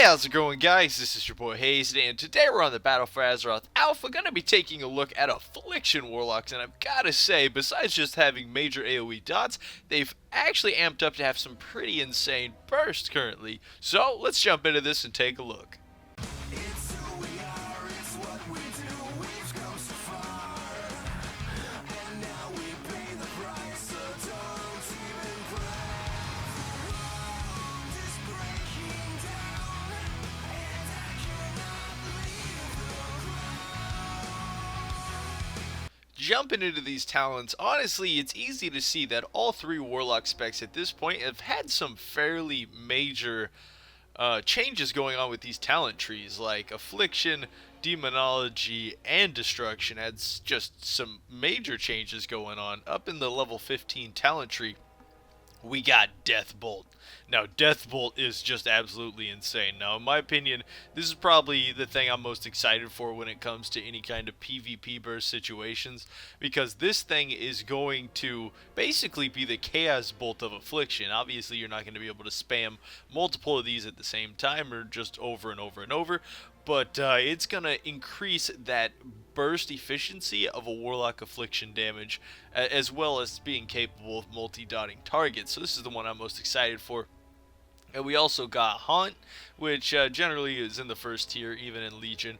How's it going, guys? This is your boy Hazzed, and today we're on the Battle for Azeroth Alpha, gonna be taking a look at Affliction Warlocks, and I've gotta say, besides just having major AoE dots, they've actually amped up to have some pretty insane bursts currently. So, let's jump into this and take a look. Jumping into these talents, honestly, it's easy to see that all three Warlock specs at this point have had some fairly major changes going on with these talent trees, like Affliction, Demonology, and Destruction had just some major changes going on. Up in the level 15 talent tree, we got Deathbolt. Now, Deathbolt is just absolutely insane. Now, in my opinion, this is probably the thing I'm most excited for when it comes to any kind of PvP burst situations, because this thing is going to basically be the Chaos Bolt of Affliction. Obviously, you're not going to be able to spam multiple of these at the same time or just over and over and over, but it's going to increase that burst efficiency of a Warlock Affliction damage, as well as being capable of multi-dotting targets. So this is the one I'm most excited for. And we also got Haunt, which generally is in the first tier, even in Legion.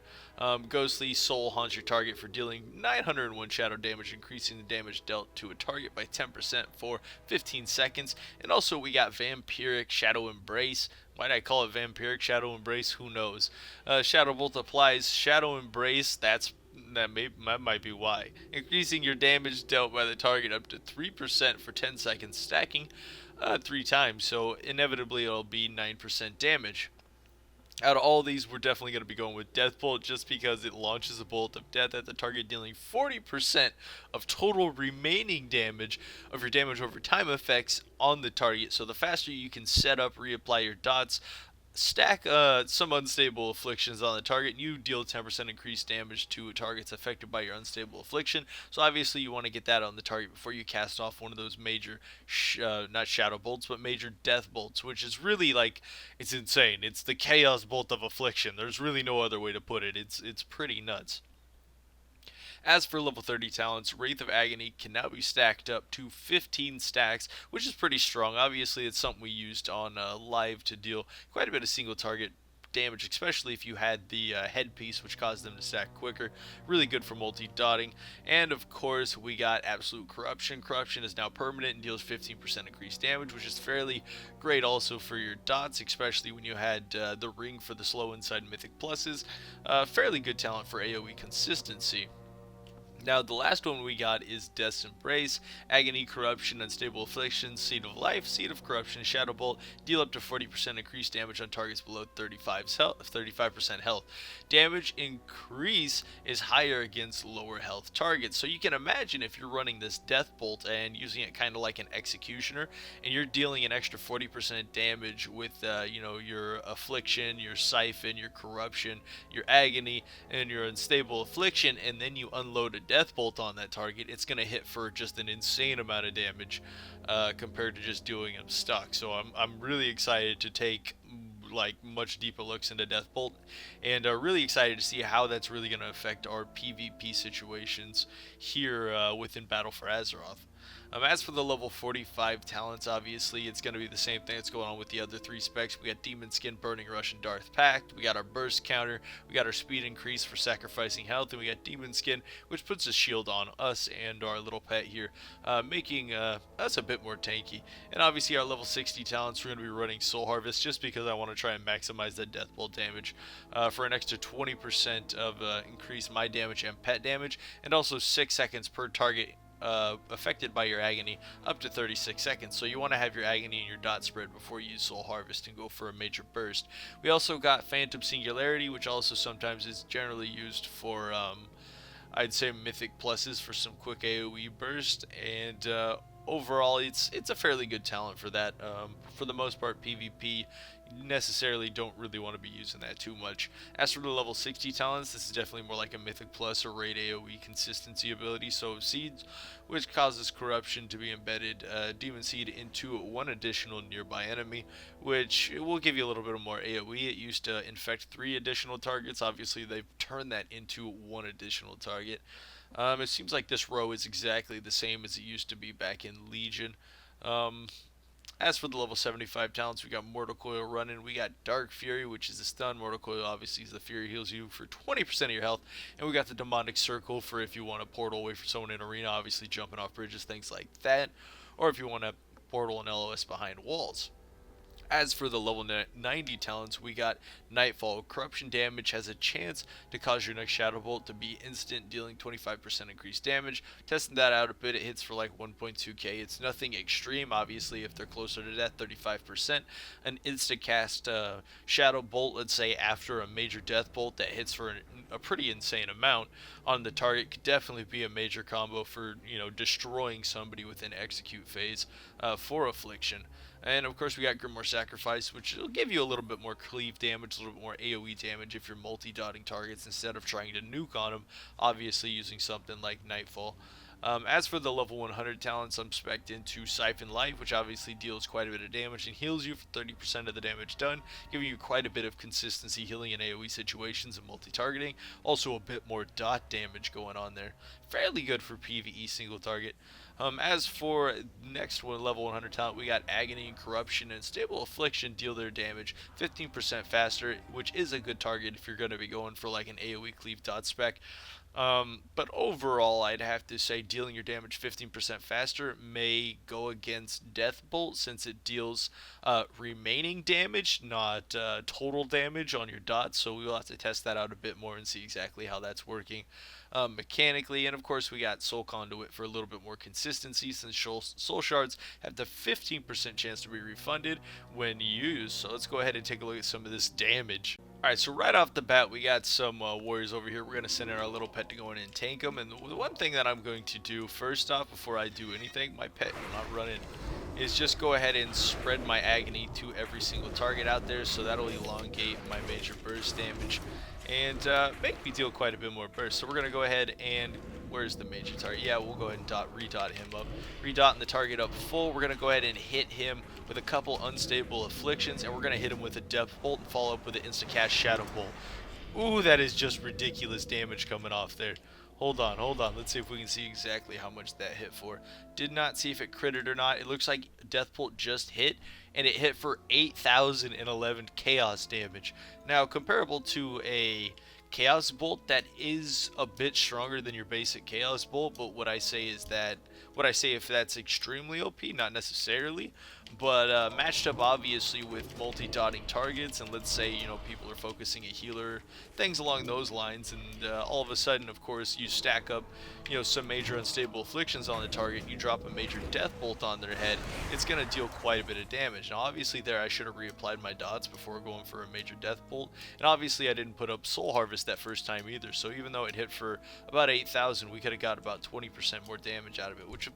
Ghostly Soul haunts your target for dealing 901 shadow damage, increasing the damage dealt to a target by 10% for 15 seconds. And also we got Vampiric Shadow Embrace. Why did I call it Vampiric Shadow Embrace? Who knows? Shadow Bolt applies Shadow Embrace. That might be why. Increasing your damage dealt by the target up to 3% for 10 seconds, stacking 3 times, so inevitably it'll be 9% damage. Out of all these, we're definitely going to be going with Deathbolt, just because it launches a bolt of death at the target, dealing 40% of total remaining damage of your damage over time effects on the target. So the faster you can set up, reapply your dots, stack some unstable afflictions on the target, and you deal 10% increased damage to targets affected by your unstable affliction. So obviously you want to get that on the target before you cast off one of those major not shadow bolts, but major death bolts, which is really, like, it's insane. It's the chaos bolt of affliction. There's really no other way to put it. It's pretty nuts. As for level 30 talents, Wraith of Agony can now be stacked up to 15 stacks, which is pretty strong. Obviously, it's something we used on live to deal quite a bit of single target damage, especially if you had the headpiece, which caused them to stack quicker. Really good for multi-dotting. And of course, we got Absolute Corruption. Corruption is now permanent and deals 15% increased damage, which is fairly great also for your dots, especially when you had the ring for the slow inside mythic pluses. Fairly good talent for AoE consistency. Now, the last one we got is Death's Embrace, Agony, Corruption, Unstable Affliction, Seed of Life, Seed of Corruption, Shadow Bolt, deal up to 40% increased damage on targets below 35% health. Damage increase is higher against lower health targets. So you can imagine if you're running this Death Bolt and using it kind of like an Executioner, and you're dealing an extra 40% damage with, your Affliction, your Siphon, your Corruption, your Agony, and your Unstable Affliction, and then you unload a Death Bolt on that target, it's going to hit for just an insane amount of damage compared to just doing them stuck. So I'm really excited to take much deeper looks into Death Bolt, and really excited to see how that's really going to affect our PvP situations here within Battle for Azeroth. As for the level 45 talents, obviously it's going to be the same thing that's going on with the other 3 specs. We got Demon Skin, Burning Rush, and Darth Pact. We got our Burst counter. We got our Speed increase for sacrificing health, and we got Demon Skin, which puts a shield on us and our little pet here, making us a bit more tanky. And obviously our level 60 talents, we're going to be running Soul Harvest, just because I want to try and maximize that Death Bolt damage for an extra 20% of increase my damage and pet damage, and also 6 seconds per target affected by your agony, up to 36 seconds. So you want to have your agony and your dot spread before you use Soul Harvest and go for a major burst. We also got Phantom Singularity, which also sometimes is generally used for I'd say mythic pluses for some quick AoE burst, and overall it's a fairly good talent for that. For the most part, PvP, necessarily don't really want to be using that too much. As for the level 60 talents, this is definitely more like a Mythic Plus or Raid AoE consistency ability. So Seeds, which causes corruption to be embedded Demon Seed into one additional nearby enemy, which will give you a little bit more AoE. It used to infect 3 additional targets. Obviously, they've turned that into 1 additional target. It seems like this row is exactly the same as it used to be back in Legion. Um, as for the level 75 talents, we got Mortal Coil running. We got Dark Fury, which is a stun. Mortal Coil obviously is the Fury, heals you for 20% of your health. And we got the Demonic Circle for if you want to portal away from someone in arena, obviously jumping off bridges, things like that. Or if you want to portal an LOS behind walls. As for the level 90 talents, we got Nightfall. Corruption damage has a chance to cause your next Shadow Bolt to be instant, dealing 25% increased damage. Testing that out a bit, it hits for like 1.2k. It's nothing extreme, obviously, if they're closer to that, 35%. An instant cast Shadow Bolt, let's say after a major Death Bolt that hits for a pretty insane amount on the target, could definitely be a major combo for, destroying somebody within execute phase for Affliction. And of course we got Grimoire Sacrifice, which will give you a little bit more cleave damage, a little bit more AoE damage if you're multi-dotting targets instead of trying to nuke on them, obviously using something like Nightfall. As for the level 100 talents, I'm spec'd into Siphon Life, which obviously deals quite a bit of damage and heals you for 30% of the damage done, giving you quite a bit of consistency healing in AoE situations and multi-targeting. Also a bit more dot damage going on there. Fairly good for PvE single target. As for next one, level 100 talent, we got Agony and Corruption and Stable Affliction deal their damage 15% faster, which is a good target if you're going to be going for like an AoE cleave dot spec. But overall, I'd have to say dealing your damage 15% faster may go against Death Bolt since it deals remaining damage, not total damage on your dots. So we will have to test that out a bit more and see exactly how that's working mechanically. And of course, we got Soul Conduit for a little bit more consistency since Soul Shards have the 15% chance to be refunded when used. So let's go ahead and take a look at some of this damage. Alright, so right off the bat, we got some warriors over here. We're going to send in our little pet to go in and tank them. And the one thing that I'm going to do first off, before I do anything, my pet will not run in, is just go ahead and spread my agony to every single target out there. So that'll elongate my major burst damage and make me deal quite a bit more burst. So we're going to go ahead and... Where's the major target? Yeah, we'll go ahead and redot him up. Redotting the target up full. We're going to go ahead and hit him with a couple unstable afflictions, and we're going to hit him with a Death Bolt and follow up with an insta-cast Shadow Bolt. Ooh, that is just ridiculous damage coming off there. Hold on. Let's see if we can see exactly how much that hit for. Did not see if it critted or not. It looks like Death Bolt just hit, and it hit for 8,011 Chaos damage. Now, comparable to a Chaos Bolt, that is a bit stronger than your basic Chaos Bolt, but what I say if that's extremely OP, not necessarily, but matched up obviously with multi-dotting targets, and let's say people are focusing a healer, things along those lines, and all of a sudden, of course, you stack up some major unstable afflictions on the target, and you drop a major Death Bolt on their head, it's going to deal quite a bit of damage. Now obviously there I should have reapplied my dots before going for a major Death Bolt, and obviously I didn't put up Soul Harvest that first time either, so even though it hit for about 8,000, we could have got about 20% more damage out of it, which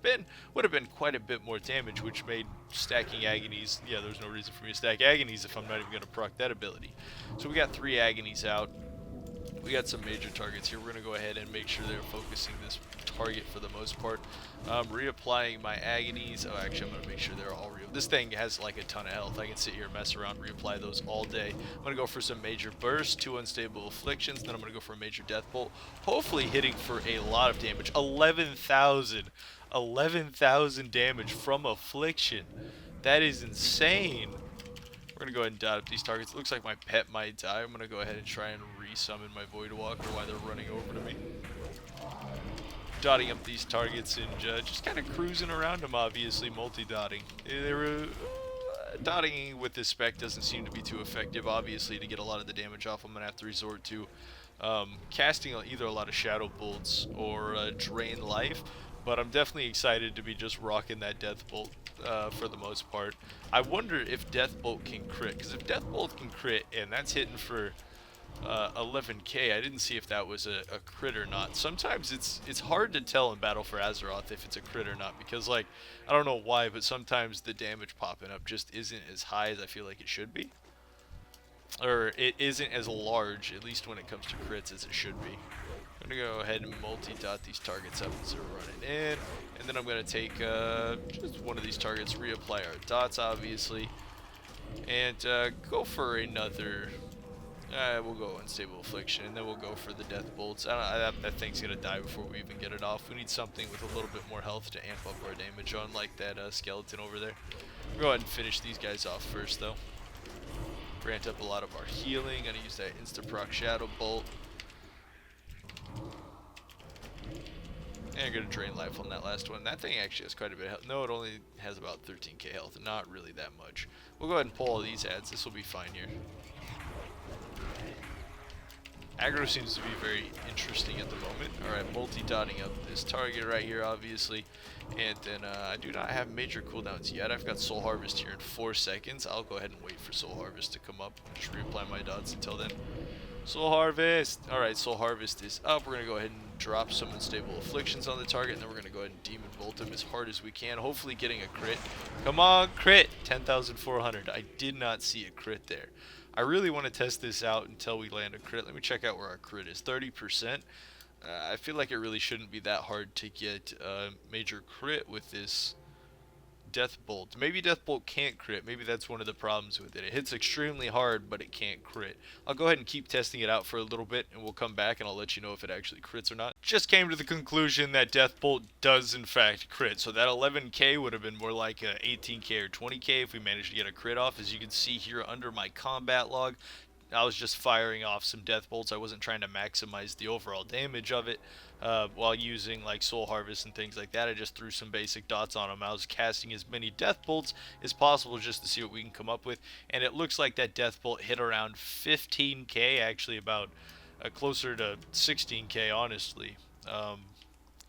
would have been quite a bit more damage, which made stacking agonies, yeah, there's no reason for me to stack agonies if I'm not even going to proc that ability. So we got 3 agonies out. We got some major targets here. We're going to go ahead and make sure they're focusing this target for the most part. Reapplying my agonies. Oh, actually, I'm going to make sure they're all real. This thing has like a ton of health. I can sit here and mess around, reapply those all day. I'm going to go for some major bursts, 2 unstable afflictions, then I'm going to go for a major Death Bolt. Hopefully hitting for a lot of damage. 11,000 damage from Affliction. That is insane. We're going to go ahead and dot up these targets. It looks like my pet might die. I'm going to go ahead and try and resummon my Void Walker while they're running over to me. Dotting up these targets and just kind of cruising around them, obviously, multi-dotting. Dotting with this spec doesn't seem to be too effective. Obviously, to get a lot of the damage off, I'm going to have to resort to casting either a lot of Shadow Bolts or Drain Life. But I'm definitely excited to be just rocking that Death Bolt for the most part. I wonder if Death Bolt can crit, because if Death Bolt can crit and that's hitting for 11k, I didn't see if that was a crit or not. Sometimes it's hard to tell in Battle for Azeroth if it's a crit or not, because like, I don't know why, but sometimes the damage popping up just isn't as high as I feel like it should be. or it isn't as large, at least when it comes to crits, as it should be. I'm going to go ahead and multi-dot these targets up as they're running in, and then I'm going to take just one of these targets, reapply our dots, obviously, and go for another. We'll go Unstable Affliction, and then we'll go for the Death Bolts. That thing's going to die before we even get it off. We need something with a little bit more health to amp up our damage on, like that skeleton over there. We'll go ahead and finish these guys off first, though. Grant up a lot of our healing. Going to use that Insta-proc Shadow Bolt. And I'm going to drain life on that last one. That thing actually has quite a bit of health. No, it only has about 13k health. Not really that much. We'll go ahead and pull all these ads. This will be fine here. Aggro seems to be very interesting at the moment. Alright, multi-dotting up this target right here, obviously. And then I do not have major cooldowns yet. I've got Soul Harvest here in 4 seconds. I'll go ahead and wait for Soul Harvest to come up. Just reapply my dots until then. Soul Harvest! Alright, Soul Harvest is up. We're going to go ahead and drop some Unstable Afflictions on the target, and then we're going to go ahead and Demon Bolt him as hard as we can, hopefully getting a crit. Come on, crit! 10,400. I did not see a crit there. I really want to test this out until we land a crit. Let me check out where our crit is. 30%. I feel like it really shouldn't be that hard to get a major crit with this Death Bolt. Maybe Death Bolt can't crit. Maybe that's one of the problems with it. It hits extremely hard, but it can't crit. I'll go ahead and keep testing it out for a little bit, and we'll come back and I'll let you know if it actually crits or not. Just came to the conclusion that Death Bolt does in fact crit. So that 11k would have been more like a 18k or 20k if we managed to get a crit off. As you can see here under my combat log, I was just firing off some Death Bolts. I wasn't trying to maximize the overall damage of it while using like Soul Harvest and things like that. I just threw some basic dots on them. I was casting as many Death Bolts as possible just to see what we can come up with. And it looks like that Death Bolt hit around 15k, actually about closer to 16k, honestly.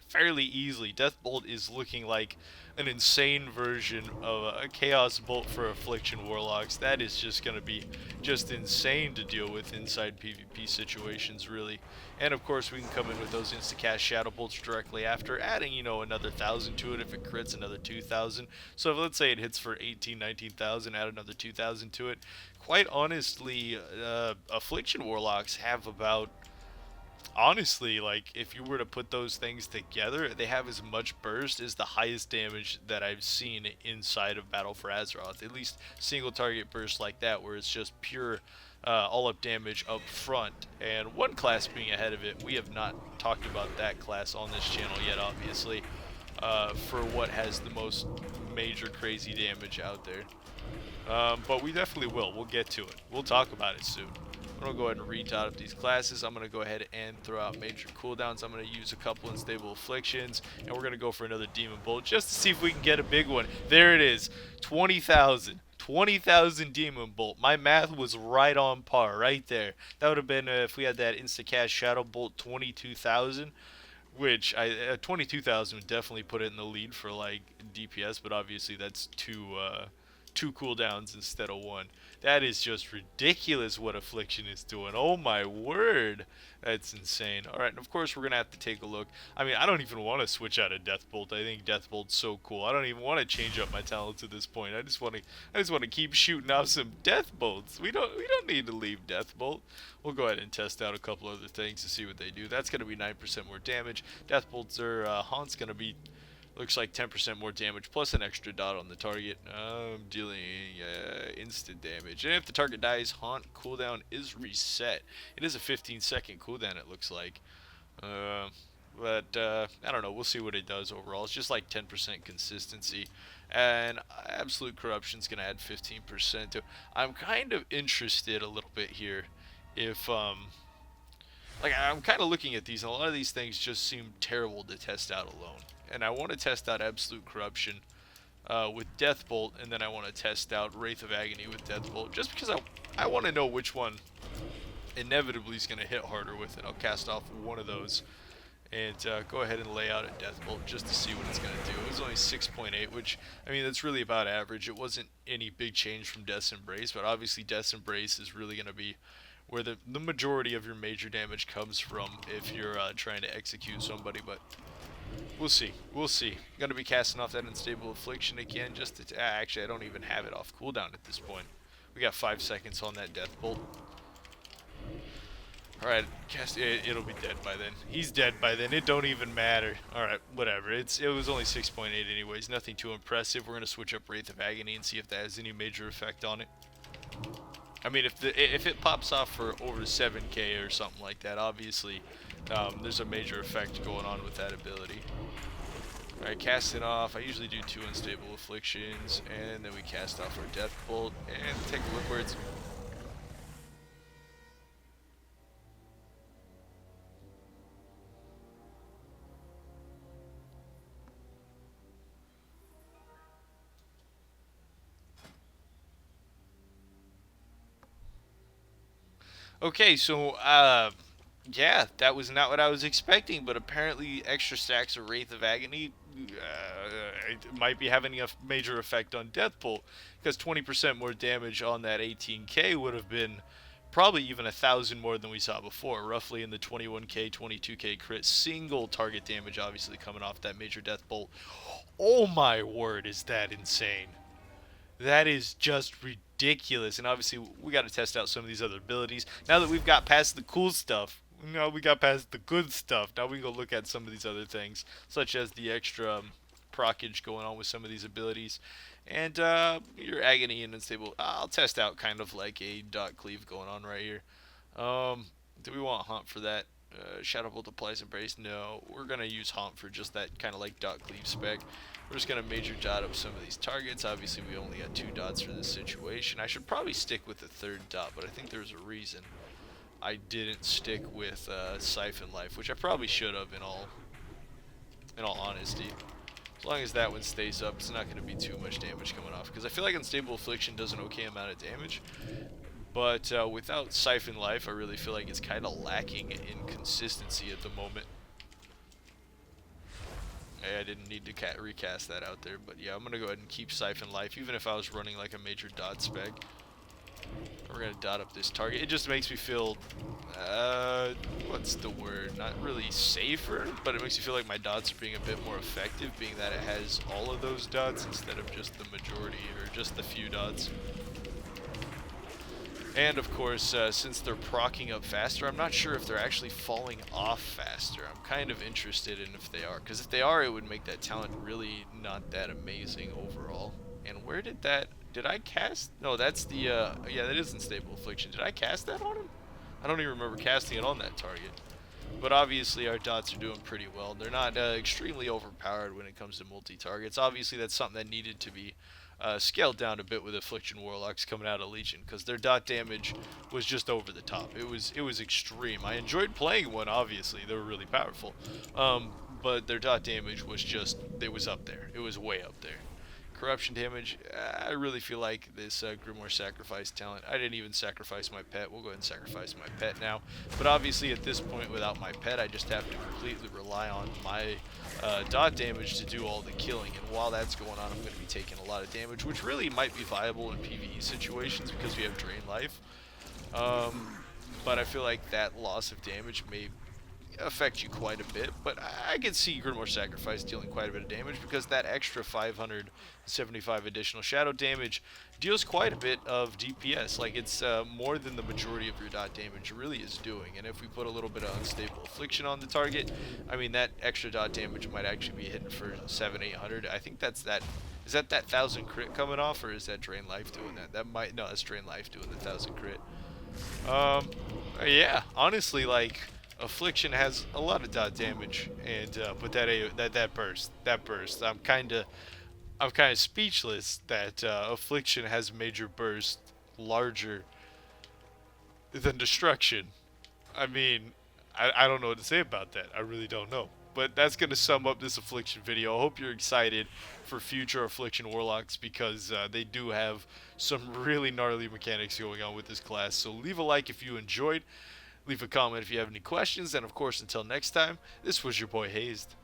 Fairly easily. Death Bolt is looking like an insane version of a Chaos Bolt for Affliction Warlocks. That is just going to be just insane to deal with inside PvP situations, really. And of course, we can come in with those insta-cast Shadow Bolts directly after, adding, you know, another 1,000 to it. If it crits, another 2,000. So if, let's say it hits for 18, 19,000, add another 2,000 to it. Quite honestly, Affliction Warlocks have about, honestly, like, if you were to put those things together, they have as much burst as the highest damage that I've seen inside of Battle for Azeroth. At least single target burst like that, where it's just pure all-up damage up front. And one class being ahead of it, we have not talked about that class on this channel yet, obviously, for what has the most major crazy damage out there. But we definitely will. We'll get to it. We'll talk about it soon. I'm going to go ahead and re-dot up these classes. I'm going to go ahead and throw out major cooldowns. I'm going to use a couple Unstable Afflictions, and we're going to go for another Demon Bolt just to see if we can get a big one. There it is. 20,000. 20,000 Demon Bolt. My math was right on par, right there. That would have been, if we had that Insta-Cast Shadow Bolt, 22,000. Which, 22,000 would definitely put it in the lead for, like, DPS, but obviously that's two cooldowns instead of one. That is just ridiculous what Affliction is doing. Oh my word. That's insane. Alright, and of course we're going to have to take a look. I mean, I don't even want to switch out of Death Bolt. I think Death Bolt's so cool. I don't even want to change up my talents at this point. I just want to keep shooting off some Death Bolts. We don't need to leave Death Bolt. We'll go ahead and test out a couple other things to see what they do. That's going to be 9% more damage. Death Bolts are Haunt's going to be, looks like 10% more damage plus an extra dot on the target. Dealing instant damage. And if the target dies, Haunt cooldown is reset. It is a 15-second cooldown, it looks like. But I don't know. We'll see what it does overall. It's just like 10% consistency. And Absolute Corruption's going to add 15% to. I'm kind of interested a little bit here if like, I'm kind of looking at these, and a lot of these things just seem terrible to test out alone. And I want to test out Absolute Corruption with Death Bolt, and then I want to test out Wraith of Agony with Death Bolt, just because I want to know which one inevitably is going to hit harder with it. I'll cast off one of those and go ahead and lay out a Death Bolt just to see what it's going to do. It was only 6.8, which, I mean, that's really about average. It wasn't any big change from Death's Embrace, but obviously Death's Embrace is really going to be where the majority of your major damage comes from if you're trying to execute somebody, but we'll see. We'll see. Going to be casting off that Unstable Affliction again just to... actually, I don't even have it off cooldown at this point. We got 5 seconds on that death bolt. Alright, cast it'll be dead by then. He's dead by then. It don't even matter. Alright, whatever. It was only 6.8 anyways. Nothing too impressive. We're gonna switch up Wraith of Agony and see if that has any major effect on it. I mean, if it pops off for over 7k or something like that, obviously there's a major effect going on with that ability. Alright, cast it off. I usually do 2 unstable afflictions, and then we cast off our death bolt and take a look where it's. Okay, so yeah, that was not what I was expecting, but apparently extra stacks of Wraith of Agony it might be having a major effect on Death Bolt, because 20% more damage on that 18k would have been probably even 1,000 more than we saw before, roughly in the 21k, 22k crit single target damage, obviously coming off that major Death Bolt. Oh my word, is that insane! That is just ridiculous. And obviously, we got to test out some of these other abilities. Now that we've got past the cool stuff, now we got past the good stuff. Now we can go look at some of these other things, such as the extra proccage going on with some of these abilities. And your Agony and Unstable, I'll test out kind of like a dot cleave going on right here. Do we want Haunt for that? Shadow Bolt applies Embrace? No. We're going to use Haunt for just that kind of like dot cleave spec. We're just going to major dot up some of these targets. Obviously, we only got 2 dots for this situation. I should probably stick with the 3rd dot, but I think there's a reason I didn't stick with Siphon Life, which I probably should have in all honesty. As long as that one stays up, it's not going to be too much damage coming off, because I feel like Unstable Affliction does an okay amount of damage. But without Siphon Life, I really feel like it's kind of lacking in consistency at the moment. Hey, I didn't need to recast that out there, but yeah, I'm going to go ahead and keep Siphon Life, even if I was running like a major dot spec. We're going to dot up this target. It just makes me feel, what's the word? Not really safer, but it makes me feel like my dots are being a bit more effective, being that it has all of those dots instead of just the majority or just the few dots. And of course, since they're proccing up faster, I'm not sure if they're actually falling off faster. I'm kind of interested in if they are, because if they are, it would make that talent really not that amazing overall. And where did I cast? No, that's the, yeah, that is Unstable Affliction. Did I cast that on him? I don't even remember casting it on that target. But obviously our dots are doing pretty well. They're not extremely overpowered when it comes to multi-targets. Obviously that's something that needed to be scaled down a bit with Affliction Warlocks coming out of Legion, because their dot damage was just over the top. It was extreme. I enjoyed playing one, obviously. They were really powerful. But their dot damage was just, it was up there. It was way up there. Corruption damage, I really feel like this Grimoire Sacrifice talent, I didn't even sacrifice my pet. We'll go ahead and sacrifice my pet now. But obviously at this point, without my pet, I just have to completely rely on my dot damage to do all the killing. And while that's going on, I'm going to be taking a lot of damage, which really might be viable in PvE situations because we have Drain Life. But I feel like that loss of damage may affect you quite a bit, but I can see Grimoire Sacrifice dealing quite a bit of damage, because that extra 575 additional shadow damage deals quite a bit of DPS. Like, it's more than the majority of your dot damage really is doing. And if we put a little bit of Unstable Affliction on the target, I mean, that extra dot damage might actually be hitting for 700-800. I think that's that. Is that 1,000 crit coming off, or is that Drain Life doing that? That might, no, that's Drain Life doing the 1,000 crit. Yeah, honestly, like, Affliction has a lot of dot damage, and but that burst, I'm kind of speechless that Affliction has major burst larger than Destruction. I mean, I don't know what to say about that. I really don't know. But that's going to sum up this Affliction video. I hope you're excited for future Affliction Warlocks, because they do have some really gnarly mechanics going on with this class. So leave a like if you enjoyed. Leave a comment if you have any questions, and of course, until next time, this was your boy Hazzed.